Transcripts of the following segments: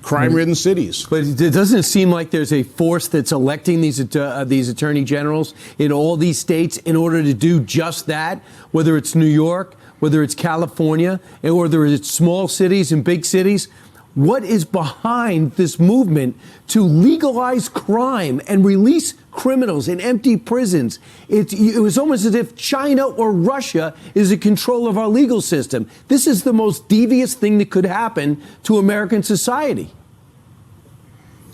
crime-ridden cities. But it doesn't seem like there's a force that's electing these attorney generals in all these states in order to do just that, whether it's New York, whether it's California, or whether it's small cities and big cities. What is behind this movement to legalize crime and release criminals in empty prisons? It was almost as if China or Russia is in control of our legal system. This is the most devious thing that could happen to American society.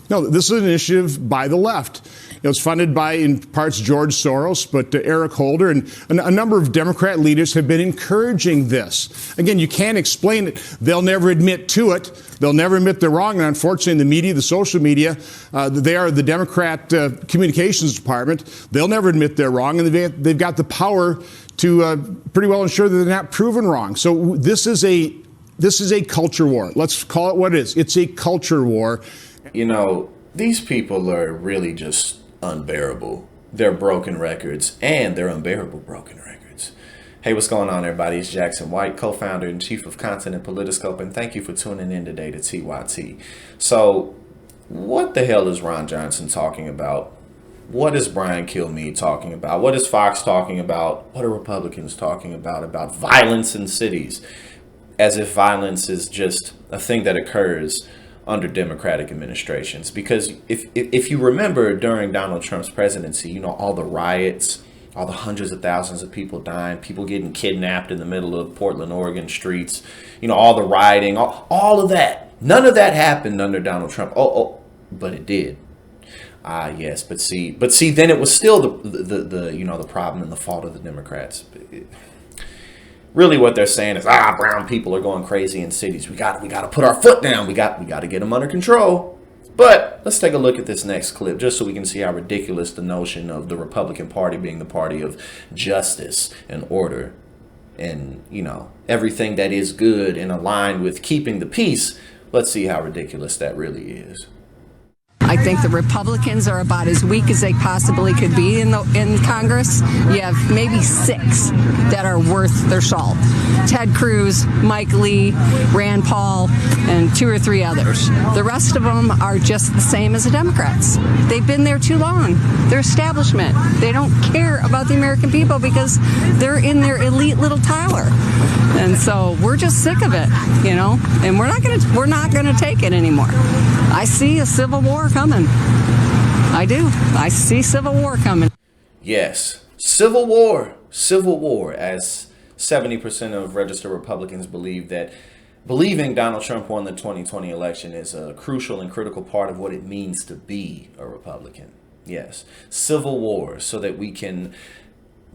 No, this is an initiative by the left. It's funded by, in parts, George Soros, but Eric Holder and a number of Democrat leaders have been encouraging this. Again, you can't explain it. They'll never admit to it. They'll never admit they're wrong. And unfortunately, in the media, the social media, they are the Democrat communications department. They'll never admit they're wrong, and they've got the power to pretty well ensure that they're not proven wrong. So this is a culture war. Let's call it what it is. It's a culture war. You know, these people are really just unbearable. They're broken records, and they're unbearable broken records. Hey, what's going on, everybody? It's Jackson White, co-founder and chief of content at Politiscope, and thank you for tuning in today to TYT. So, what the hell is Ron Johnson talking about? What is Brian Kilmeade talking about? What is Fox talking about? What are Republicans talking about violence in cities? As if violence is just a thing that occurs under Democratic administrations. Because if you remember during Donald Trump's presidency, you know, all the riots, all the hundreds of thousands of people dying, people getting kidnapped in the middle of Portland, Oregon streets, you know, all the rioting, all of that. None of that happened under Donald Trump. But it did. Yes, but see, then it was still the problem and the fault of the Democrats. Really, what they're saying is, brown people are going crazy in cities. We got to put our foot down. We got to get them under control. But let's take a look at this next clip, just so we can see how ridiculous the notion of the Republican Party being the party of justice and order, and everything that is good and aligned with keeping the peace. Let's see how ridiculous that really is. I think the Republicans are about as weak as they possibly could be in Congress. You have maybe 6 that are worth their salt. Ted Cruz, Mike Lee, Rand Paul, and 2 or 3 others. The rest of them are just the same as the Democrats. They've been there too long. They're establishment. They don't care about the American people because they're in their elite little tower. And so we're just sick of it, and we're not gonna take it anymore. I see a civil war coming. I do. I see civil war coming. Yes, civil war, as 70% of registered Republicans believing Donald Trump won the 2020 election is a crucial and critical part of what it means to be a Republican. Yes, civil war, so that we can,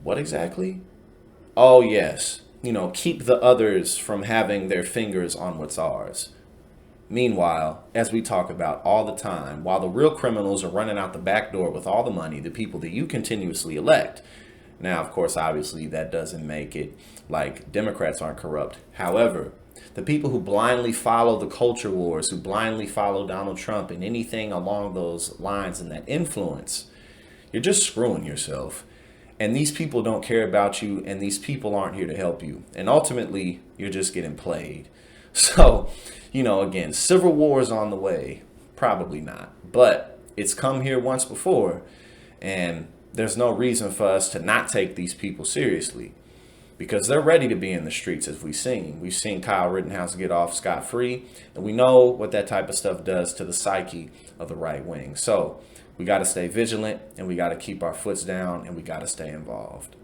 what exactly? Oh, yes, keep the others from having their fingers on what's ours. Meanwhile, as we talk about all the time, while the real criminals are running out the back door with all the money, the people that you continuously elect. Now, of course, obviously, that doesn't make it like Democrats aren't corrupt. However, the people who blindly follow the culture wars, who blindly follow Donald Trump and anything along those lines and that influence, you're just screwing yourself. And these people don't care about you, and these people aren't here to help you. And ultimately, you're just getting played. So, again, civil war is on the way. Probably not. But it's come here once before. And there's no reason for us to not take these people seriously. Because they're ready to be in the streets, as we've seen. We've seen Kyle Rittenhouse get off scot-free. And we know what that type of stuff does to the psyche of the right wing. So we got to stay vigilant, and we got to keep our foots down, and we got to stay involved.